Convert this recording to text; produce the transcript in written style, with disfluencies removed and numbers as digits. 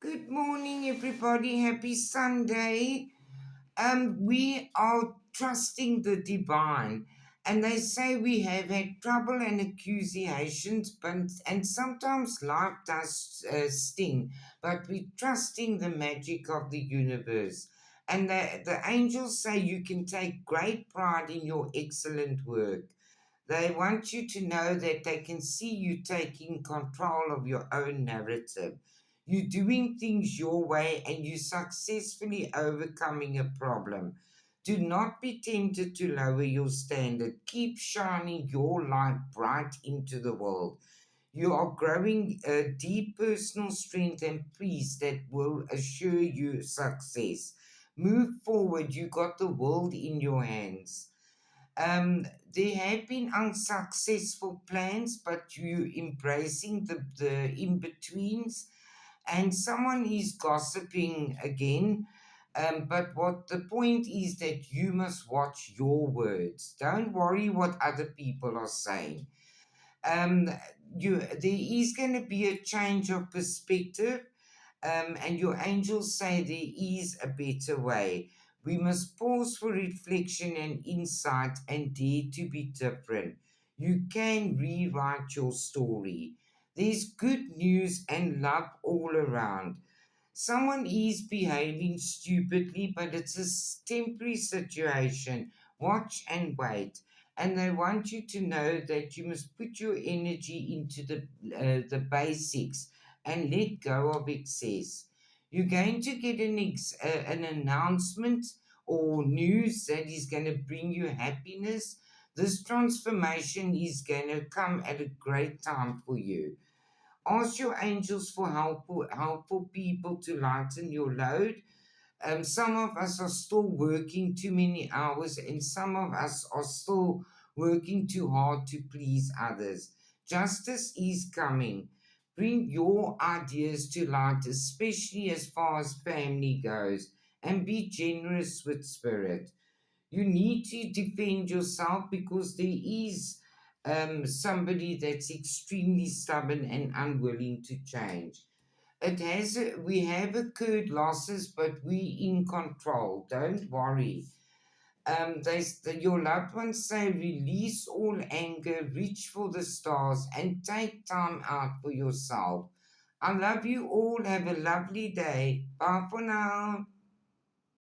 Good morning, everybody. Happy Sunday. We are trusting the divine, and they say we have had trouble and accusations, and sometimes life does sting, but we're trusting the magic of the universe. And the angels say you can take great pride in your excellent work. They want you to know that they can see you taking control of your own narrative. You're doing things your way and you successfully overcoming a problem. Do not be tempted to lower your standard. Keep shining your light bright into the world. You are growing a deep personal strength and peace that will assure you success. Move forward. You got the world in your hands. There have been unsuccessful plans, but you embracing the in-betweens, and someone is gossiping again. But what the point is that you must watch your words. Don't worry what other people are saying. Um, there is going to be a change of perspective, and your angels say there is a better way. We must pause for reflection and insight and dare to be different. You can rewrite your story. There's good news and love all around. Someone is behaving stupidly, but it's a temporary situation. Watch and wait. And they want you to know that you must put your energy into the basics and let go of excess. You're going to get an announcement or news that is going to bring you happiness. This transformation is going to come at a great time for you. Ask your angels for helpful people to lighten your load. Some of us are still working too many hours, and some of us are still working too hard to please others. Justice is coming. Bring your ideas to light, especially as far as family goes, and be generous with spirit. You need to defend yourself because there is somebody that's extremely stubborn and unwilling to change. We have occurred losses, but we in control. Don't worry. Your loved ones say release all anger, reach for the stars, and take time out for yourself. I love you all. Have a lovely day. Bye for now.